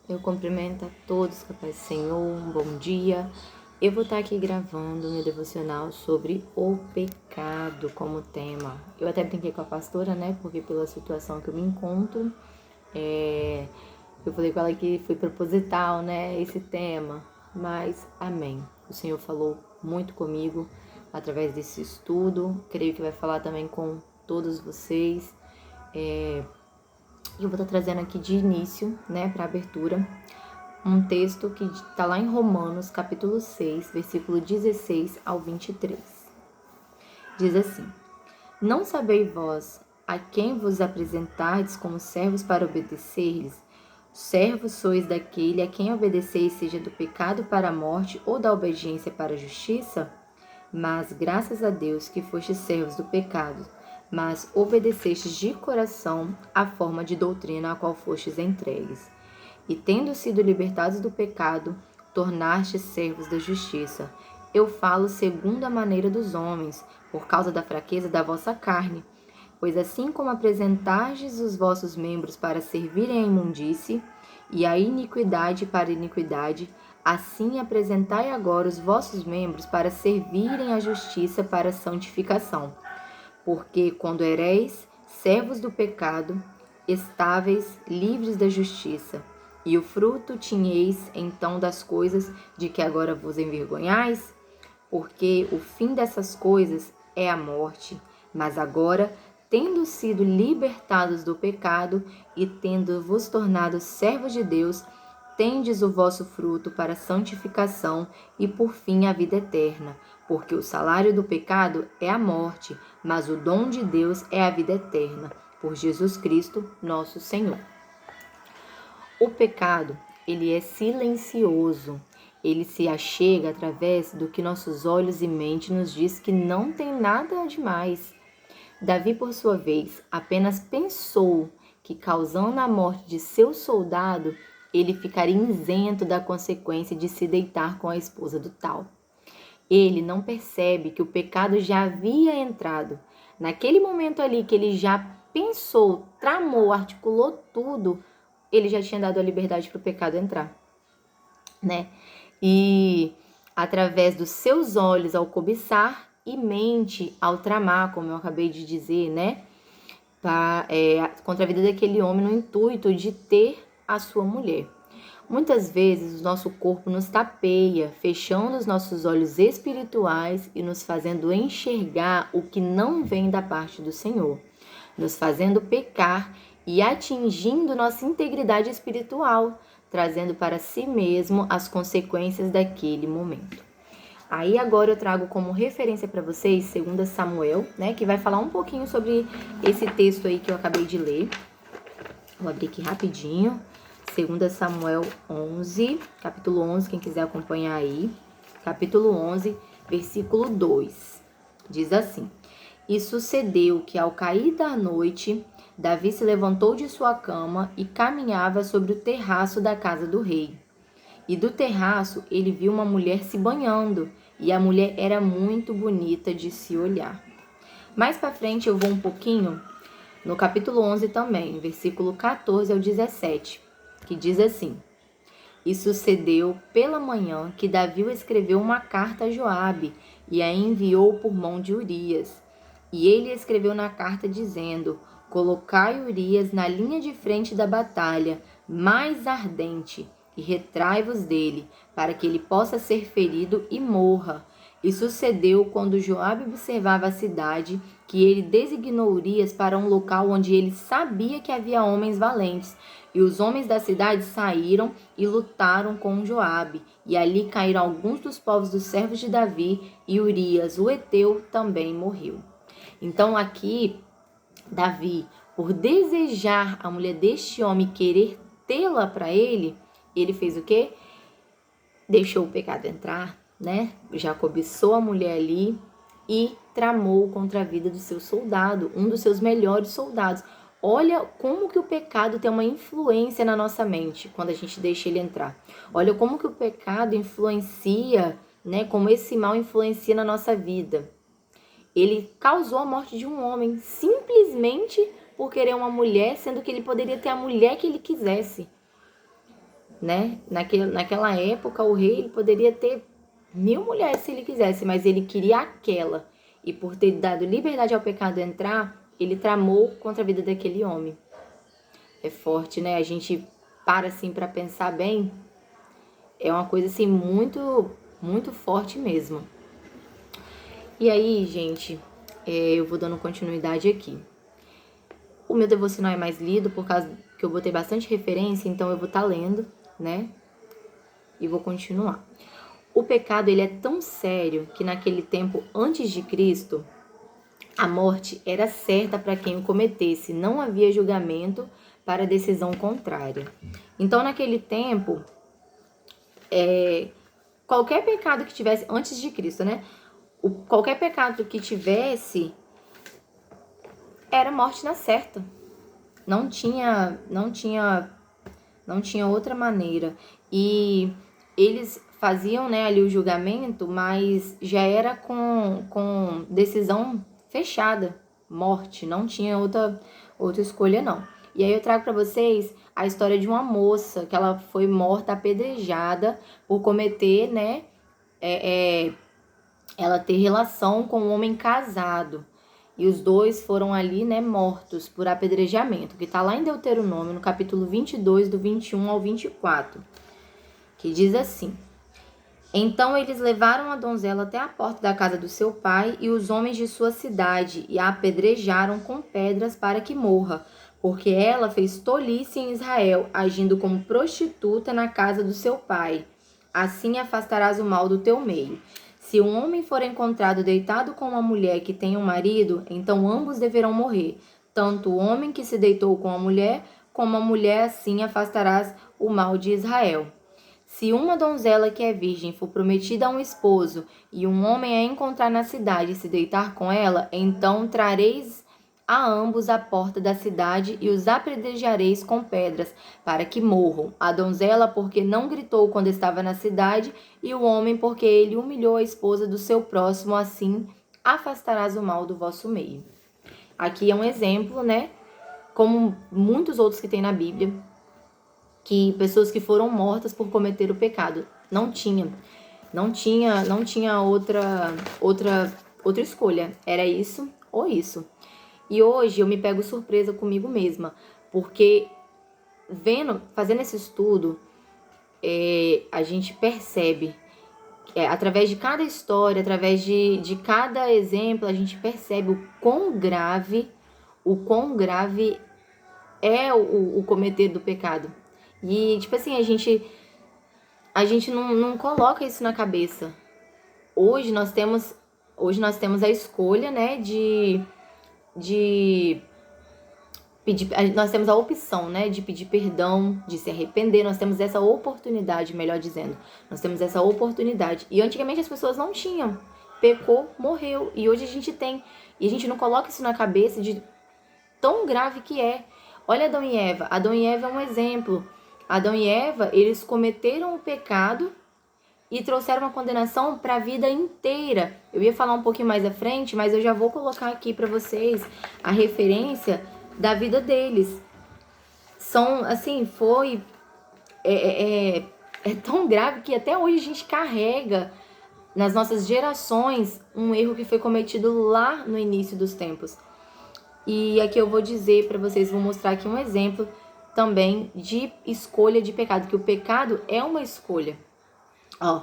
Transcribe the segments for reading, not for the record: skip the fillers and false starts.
Eu cumprimento a todos, com a paz do Senhor, um bom dia. Eu vou estar aqui gravando meu devocional sobre o pecado como tema. Eu até brinquei com a pastora, né, porque pela situação que eu me encontro, eu falei com ela que foi proposital, né, esse tema, mas amém. O Senhor falou muito comigo através desse estudo, creio que vai falar também com todos vocês. Eu vou estar trazendo aqui de início, né, para abertura, um texto que está lá em Romanos, capítulo 6, versículo 16 ao 23. Diz assim: Não sabeis vós a quem vos apresentardes como servos para obedecer-lhes? Servos sois daquele a quem obedeceis, seja do pecado para a morte ou da obediência para a justiça? Mas graças a Deus que fostes servos do pecado, mas obedecestes de coração a forma de doutrina a qual fostes entregues. E tendo sido libertados do pecado, tornastes servos da justiça. Eu falo segundo a maneira dos homens, por causa da fraqueza da vossa carne. Pois assim como apresentardes os vossos membros para servirem à imundície, e a iniquidade para a iniquidade, assim apresentai agora os vossos membros para servirem à justiça para a santificação. Porque quando ereis servos do pecado, estáveis livres da justiça, e o fruto tinheis então das coisas de que agora vos envergonhais? Porque o fim dessas coisas é a morte. Mas agora, tendo sido libertados do pecado e tendo vos tornado servos de Deus, tendes o vosso fruto para a santificação e por fim a vida eterna. Porque o salário do pecado é a morte, mas o dom de Deus é a vida eterna, por Jesus Cristo, nosso Senhor. O pecado, ele é silencioso. Ele se achega através do que nossos olhos e mente nos diz que não tem nada demais. Davi, por sua vez, apenas pensou que, causando a morte de seu soldado, ele ficaria isento da consequência de se deitar com a esposa do tal. Ele não percebe que o pecado já havia entrado. Naquele momento ali que ele já pensou, tramou, articulou tudo, ele já tinha dado a liberdade para o pecado entrar, né? E através dos seus olhos ao cobiçar e mente ao tramar, como eu acabei de dizer, né? Contra a vida daquele homem no intuito de ter a sua mulher. Muitas vezes o nosso corpo nos tapeia, fechando os nossos olhos espirituais e nos fazendo enxergar o que não vem da parte do Senhor, nos fazendo pecar e atingindo nossa integridade espiritual, trazendo para si mesmo as consequências daquele momento. Aí agora eu trago como referência para vocês 2 Samuel, né, que vai falar um pouquinho sobre esse texto aí que eu acabei de ler. Vou abrir aqui rapidinho. 2 Samuel 11, capítulo 11, quem quiser acompanhar aí. Capítulo 11, versículo 2. Diz assim: E sucedeu que ao cair da noite, Davi se levantou de sua cama e caminhava sobre o terraço da casa do rei. E do terraço ele viu uma mulher se banhando, e a mulher era muito bonita de se olhar. Mais para frente eu vou um pouquinho, no capítulo 11 também, versículo 14 ao 17, que diz assim: E sucedeu pela manhã que Davi escreveu uma carta a Joabe e a enviou por mão de Urias. E ele escreveu na carta dizendo: Colocai Urias na linha de frente da batalha, mais ardente, e retrai-vos dele, para que ele possa ser ferido e morra. E sucedeu quando Joabe observava a cidade, que ele designou Urias para um local onde ele sabia que havia homens valentes. E os homens da cidade saíram e lutaram com Joabe. E ali caíram alguns dos povos dos servos de Davi, e Urias, o heteu, também morreu. Então aqui, Davi, por desejar a mulher deste homem, querer tê-la para ele, ele fez o quê? Deixou o pecado entrar, né? Já cobiçou a mulher ali e tramou contra a vida do seu soldado, um dos seus melhores soldados. Olha como que o pecado tem uma influência na nossa mente quando a gente deixa ele entrar. Olha como que o pecado influencia, né? Como esse mal influencia na nossa vida. Ele causou a morte de um homem simplesmente por querer uma mulher, sendo que ele poderia ter a mulher que ele quisesse. né? Naquela época, o rei ele poderia ter 1000 mulheres se ele quisesse, mas ele queria aquela. E por ter dado liberdade ao pecado entrar, ele tramou contra a vida daquele homem. É forte, né? A gente para assim para pensar bem, é uma coisa assim muito, muito forte mesmo. E aí, gente, eu vou dando continuidade aqui. O meu devocional é mais lido por causa que eu botei bastante referência, então eu vou estar lendo, né? E vou continuar. O pecado ele é tão sério que naquele tempo antes de Cristo, a morte era certa para quem o cometesse, não havia julgamento para decisão contrária. Então, naquele tempo, qualquer pecado que tivesse antes de Cristo, né? Qualquer pecado que tivesse era morte na certa. Não tinha outra maneira. E eles faziam, né, ali o julgamento, mas já era com decisão fechada, morte, não tinha outra escolha não. E aí eu trago para vocês a história de uma moça que ela foi morta apedrejada por cometer, né, ela ter relação com um homem casado. E os dois foram ali, né, mortos por apedrejamento, que está lá em Deuteronômio, no capítulo 22, do 21 ao 24, que diz assim: Então eles levaram a donzela até a porta da casa do seu pai e os homens de sua cidade e a apedrejaram com pedras para que morra, porque ela fez tolice em Israel, agindo como prostituta na casa do seu pai. Assim afastarás o mal do teu meio. Se um homem for encontrado deitado com uma mulher que tem um marido, então ambos deverão morrer, tanto o homem que se deitou com a mulher, como a mulher, assim afastarás o mal de Israel. Se uma donzela que é virgem for prometida a um esposo, e um homem a encontrar na cidade e se deitar com ela, então trareis a ambos à porta da cidade e os apedrejareis com pedras, para que morram. A donzela porque não gritou quando estava na cidade, e o homem porque ele humilhou a esposa do seu próximo, assim afastarás o mal do vosso meio. Aqui é um exemplo, né? Como muitos outros que tem na Bíblia, que pessoas que foram mortas por cometer o pecado. Não tinha outra escolha. Era isso ou isso. E hoje eu me pego surpresa comigo mesma, porque fazendo esse estudo, a gente percebe, através de cada história, através de cada exemplo, a gente percebe o quão grave é o cometer do pecado. E, tipo assim, a gente não coloca isso na cabeça. Hoje nós temos a escolha, né, de pedir, nós temos a opção, né, de pedir perdão, de se arrepender, nós temos essa oportunidade, melhor dizendo. Nós temos essa oportunidade. E antigamente as pessoas não tinham. Pecou, morreu. E hoje a gente tem. E a gente não coloca isso na cabeça de tão grave que é. Olha Adão e Eva. Adão e Eva é um exemplo. Adão e Eva, eles cometeram o pecado e trouxeram uma condenação para a vida inteira. Eu ia falar um pouquinho mais à frente, mas eu já vou colocar aqui para vocês a referência da vida deles. São, assim, é tão grave que até hoje a gente carrega nas nossas gerações um erro que foi cometido lá no início dos tempos. E aqui eu vou dizer para vocês, vou mostrar aqui um exemplo também de escolha de pecado, que o pecado é uma escolha. Ó,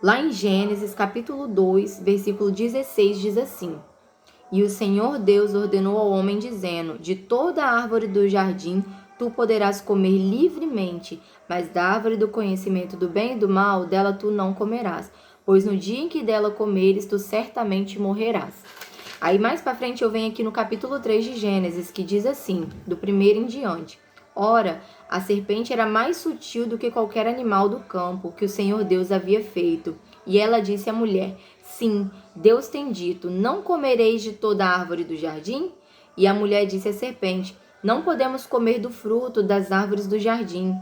lá em Gênesis capítulo 2, versículo 16, diz assim: E o Senhor Deus ordenou ao homem, dizendo: De toda a árvore do jardim tu poderás comer livremente, mas da árvore do conhecimento do bem e do mal, dela tu não comerás, pois no dia em que dela comeres, tu certamente morrerás. Aí mais para frente eu venho aqui no capítulo 3 de Gênesis, que diz assim, do primeiro em diante: Ora, a serpente era mais sutil do que qualquer animal do campo que o Senhor Deus havia feito. E ela disse à mulher: Sim, Deus tem dito, não comereis de toda a árvore do jardim? E a mulher disse à serpente: Não podemos comer do fruto das árvores do jardim.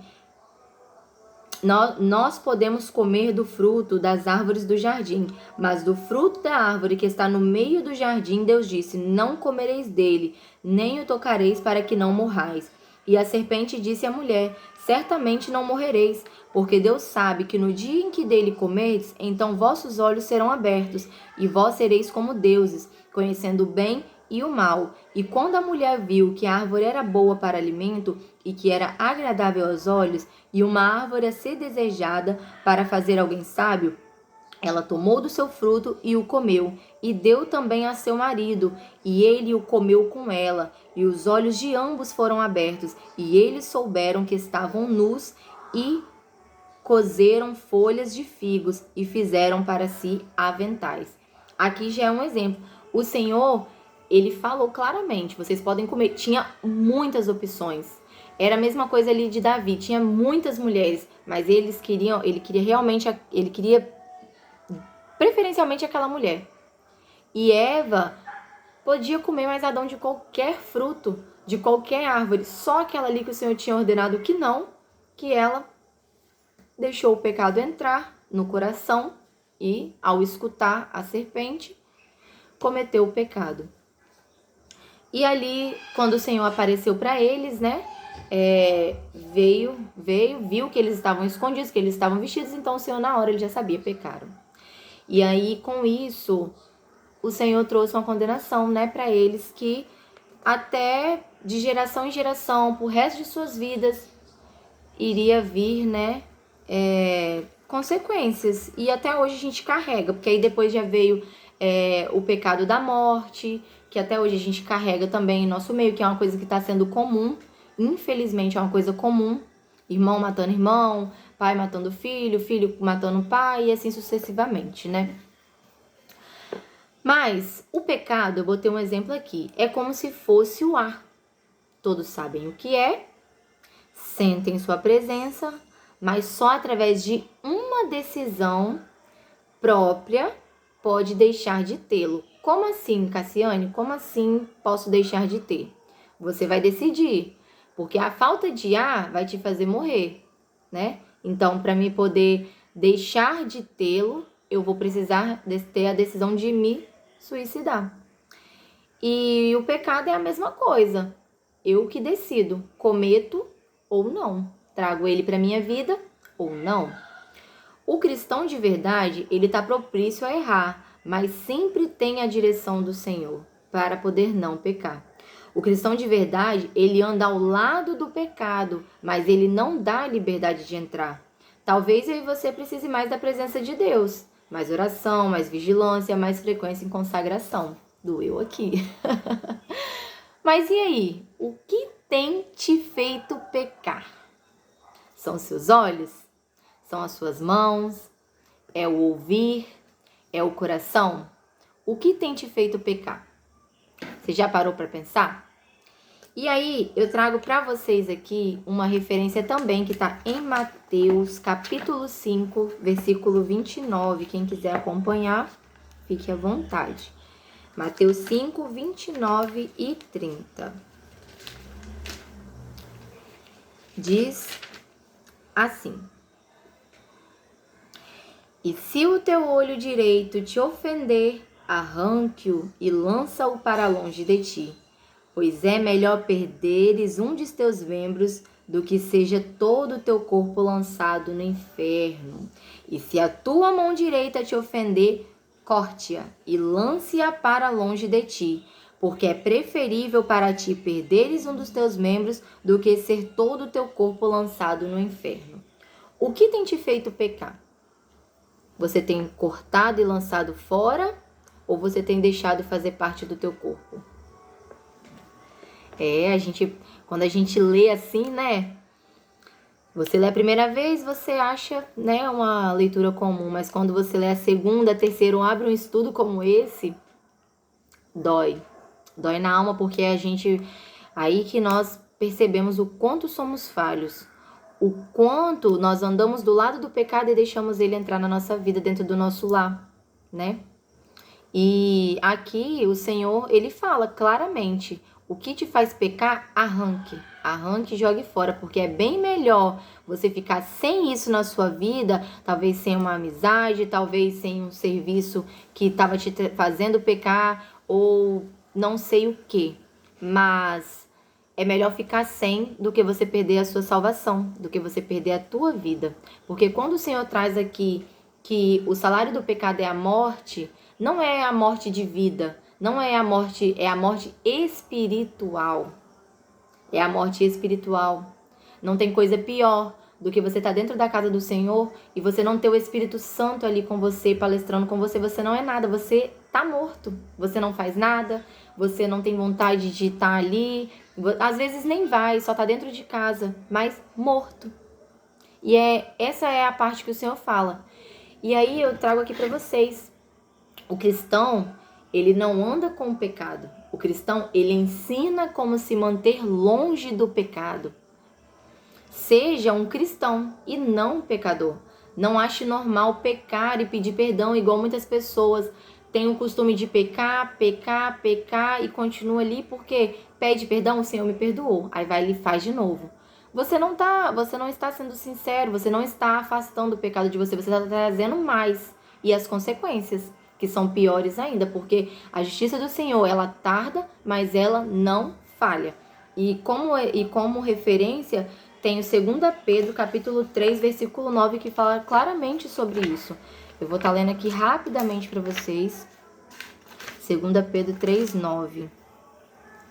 Nós podemos comer do fruto das árvores do jardim, mas do fruto da árvore que está no meio do jardim, Deus disse: Não comereis dele, nem o tocareis para que não morrais. E a serpente disse à mulher: certamente não morrereis, porque Deus sabe que no dia em que dele comerdes, então vossos olhos serão abertos, e vós sereis como deuses, conhecendo o bem e o mal. E quando a mulher viu que a árvore era boa para alimento, e que era agradável aos olhos, e uma árvore a ser desejada para fazer alguém sábio, ela tomou do seu fruto e o comeu, e deu também a seu marido, e ele o comeu com ela. E os olhos de ambos foram abertos, e eles souberam que estavam nus, e cozeram folhas de figos, e fizeram para si aventais. Aqui já é um exemplo. O Senhor, ele falou claramente, vocês podem comer. Tinha muitas opções. Era a mesma coisa ali de Davi, tinha muitas mulheres, mas ele queria preferencialmente aquela mulher. E Eva podia comer mais Adão de qualquer fruto, de qualquer árvore, só aquela ali que o Senhor tinha ordenado que não, que ela deixou o pecado entrar no coração e, ao escutar a serpente, cometeu o pecado. E ali, quando o Senhor apareceu para eles, né, veio, viu que eles estavam escondidos, que eles estavam vestidos, então o Senhor na hora ele já sabia, pecaram. E aí, com isso, o Senhor trouxe uma condenação, né, para eles, que até de geração em geração, pro resto de suas vidas, iria vir, né, consequências. E até hoje a gente carrega, porque aí depois já veio o pecado da morte, que até hoje a gente carrega também em nosso meio, que é uma coisa que está sendo comum, infelizmente é uma coisa comum, irmão matando irmão, pai matando filho, filho matando pai, e assim sucessivamente, né? Mas o pecado, eu botei um exemplo aqui, é como se fosse o ar. Todos sabem o que é, sentem sua presença, mas só através de uma decisão própria pode deixar de tê-lo. Como assim, Cassiane? Como assim posso deixar de ter? Você vai decidir, porque a falta de ar vai te fazer morrer, né? Então, para mim poder deixar de tê-lo, eu vou precisar ter a decisão de me suicidar. E o pecado é a mesma coisa. Eu que decido, cometo ou não, trago ele para minha vida ou não. O cristão de verdade, ele está propício a errar, mas sempre tem a direção do Senhor para poder não pecar. O cristão de verdade, ele anda ao lado do pecado, mas ele não dá a liberdade de entrar. Talvez eu e você precise mais da presença de Deus, mais oração, mais vigilância, mais frequência em consagração. Doeu aqui. Mas e aí? O que tem te feito pecar? São seus olhos? São as suas mãos? É o ouvir? É o coração? O que tem te feito pecar? Você já parou para pensar? E aí, eu trago para vocês aqui uma referência também que está em Mateus, capítulo 5, versículo 29. Quem quiser acompanhar, fique à vontade. Mateus 5, 29 e 30. Diz assim: E se o teu olho direito te ofender, arranque-o e lança-o para longe de ti. Pois é melhor perderes um de teus membros do que seja todo o teu corpo lançado no inferno. E se a tua mão direita te ofender, corte-a e lance-a para longe de ti, porque é preferível para ti perderes um dos teus membros do que ser todo o teu corpo lançado no inferno. O que tem te feito pecar? Você tem cortado e lançado fora, ou você tem deixado fazer parte do teu corpo? Quando a gente lê assim, né? Você lê a primeira vez, você acha, né, uma leitura comum, mas quando você lê a segunda, a terceira, ou abre um estudo como esse, dói. Dói na alma, porque aí que nós percebemos o quanto somos falhos, o quanto nós andamos do lado do pecado e deixamos ele entrar na nossa vida, dentro do nosso lar, né? E aqui o Senhor, ele fala claramente: o que te faz pecar, arranque e jogue fora, porque é bem melhor você ficar sem isso na sua vida, talvez sem uma amizade, talvez sem um serviço que estava te fazendo pecar, ou não sei o que, mas é melhor ficar sem do que você perder a sua salvação, do que você perder a tua vida. Porque quando o Senhor traz aqui que o salário do pecado é a morte, não é a morte de vida, não é a morte, é a morte espiritual. É a morte espiritual. Não tem coisa pior do que você estar dentro da casa do Senhor e você não ter o Espírito Santo ali com você, palestrando com você. Você não é nada, você tá morto. Você não faz nada, você não tem vontade de estar ali. Às vezes nem vai, só tá dentro de casa, mas morto. E essa é a parte que o Senhor fala. E aí eu trago aqui para vocês. O cristão, ele não anda com o pecado. O cristão, ele ensina como se manter longe do pecado. Seja um cristão e não um pecador. Não ache normal pecar e pedir perdão, igual muitas pessoas têm o costume de pecar e continua ali porque pede perdão, o Senhor me perdoou. Aí vai e faz de novo. Você não está sendo sincero, você não está afastando o pecado de você, você está trazendo mais. E as consequências, que são piores ainda, porque a justiça do Senhor, ela tarda, mas ela não falha. E como referência, tem o 2 Pedro, capítulo 3, versículo 9, que fala claramente sobre isso. Eu vou estar lendo aqui rapidamente para vocês. 2 Pedro 3, 9.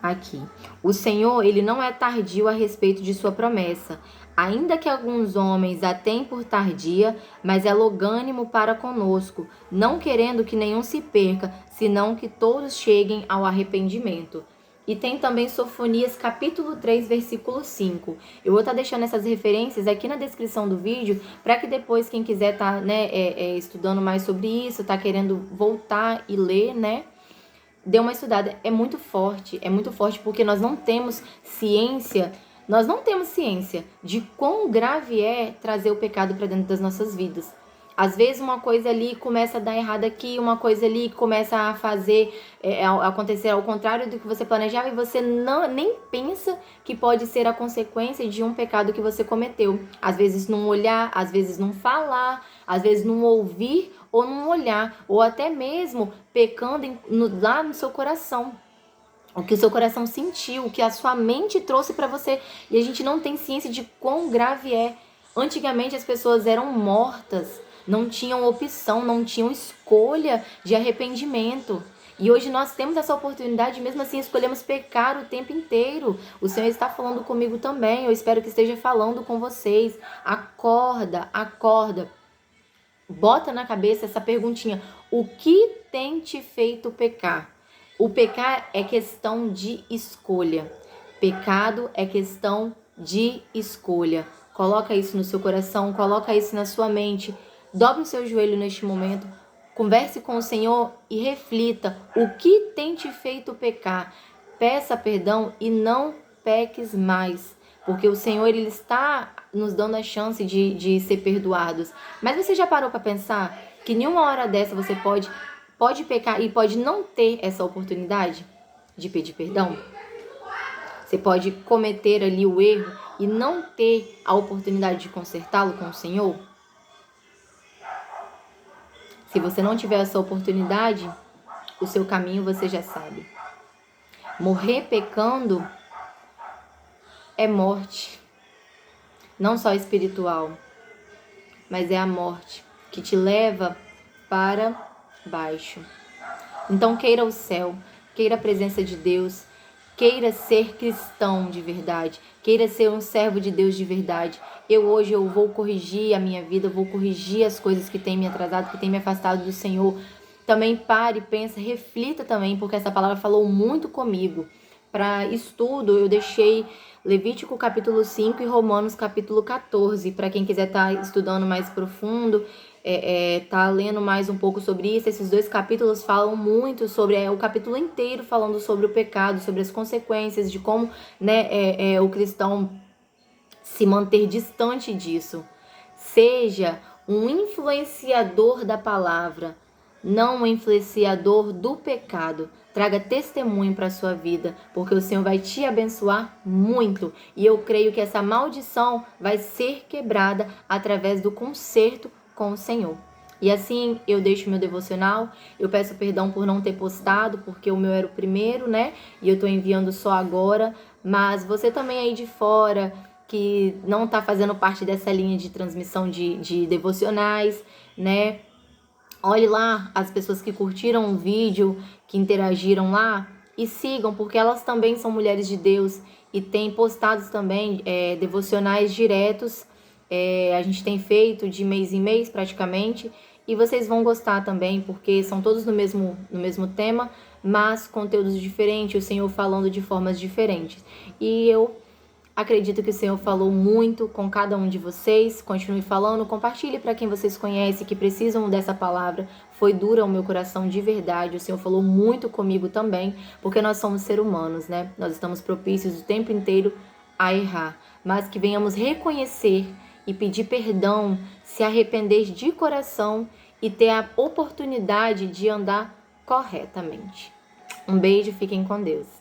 Aqui. O Senhor, ele não é tardio a respeito de sua promessa, ainda que alguns homens a tenham por tardia, mas é longânimo para conosco, não querendo que nenhum se perca, senão que todos cheguem ao arrependimento. E tem também Sofonias capítulo 3, versículo 5. Eu vou estar deixando essas referências aqui na descrição do vídeo, para que depois quem quiser estar estudando mais sobre isso, tá querendo voltar e ler, né? Dê uma estudada. É muito forte porque nós não temos ciência de quão grave é trazer o pecado para dentro das nossas vidas. Às vezes uma coisa ali começa a dar errado aqui, uma coisa ali começa a fazer acontecer ao contrário do que você planejava e você nem pensa que pode ser a consequência de um pecado que você cometeu. Às vezes não olhar, às vezes não falar, às vezes não ouvir ou não olhar, ou até mesmo pecando lá no seu coração. O que o seu coração sentiu, o que a sua mente trouxe para você. E a gente não tem ciência de quão grave é. Antigamente as pessoas eram mortas, não tinham opção, não tinham escolha de arrependimento. E hoje nós temos essa oportunidade, mesmo assim escolhemos pecar o tempo inteiro. O Senhor está falando comigo também, eu espero que esteja falando com vocês. Acorda, acorda. Bota na cabeça essa perguntinha: o que tem te feito pecar? O pecar é questão de escolha. Pecado é questão de escolha. Coloca isso no seu coração, coloca isso na sua mente. Dobre o seu joelho neste momento. Converse com o Senhor e reflita: o que tem te feito pecar? Peça perdão e não peques mais. Porque o Senhor, ele está nos dando a chance de ser perdoados. Mas você já parou para pensar que nenhuma hora dessa você pode pecar e pode não ter essa oportunidade de pedir perdão? Você pode cometer ali o erro e não ter a oportunidade de consertá-lo com o Senhor? Se você não tiver essa oportunidade, o seu caminho você já sabe. Morrer pecando é morte. Não só espiritual, mas é a morte que te leva para baixo. Então queira o céu, queira a presença de Deus, queira ser cristão de verdade, queira ser um servo de Deus de verdade. Hoje eu vou corrigir a minha vida, vou corrigir as coisas que têm me atrasado, que têm me afastado do Senhor. Também pare, pense, reflita também, porque essa palavra falou muito comigo. Para estudo, eu deixei Levítico capítulo 5 e Romanos capítulo 14. Para quem quiser estar estudando mais profundo, tá lendo mais um pouco sobre isso. Esses dois capítulos falam muito sobre, o capítulo inteiro falando sobre o pecado, sobre as consequências, de como o cristão se manter distante disso. Seja um influenciador da palavra, não um influenciador do pecado. Traga testemunho para a sua vida, porque o Senhor vai te abençoar muito. E eu creio que essa maldição vai ser quebrada através do conserto com o Senhor. E assim eu deixo meu devocional. Eu peço perdão por não ter postado, porque o meu era o primeiro, né? E eu tô enviando só agora. Mas você também aí de fora, que não tá fazendo parte dessa linha de transmissão de devocionais, né? Olhe lá as pessoas que curtiram o vídeo, que interagiram lá e sigam, porque elas também são mulheres de Deus e têm postado também devocionais diretos. A gente tem feito de mês em mês praticamente e vocês vão gostar também, porque são todos no mesmo tema, mas conteúdos diferentes, o Senhor falando de formas diferentes. E eu acredito que o Senhor falou muito com cada um de vocês. Continue falando, compartilhe para quem vocês conhecem que precisam dessa palavra. Foi dura ao meu coração de verdade. O Senhor falou muito comigo também, porque nós somos seres humanos, né? Nós estamos propícios o tempo inteiro a errar, mas que venhamos reconhecer e pedir perdão, se arrepender de coração e ter a oportunidade de andar corretamente. Um beijo, fiquem com Deus.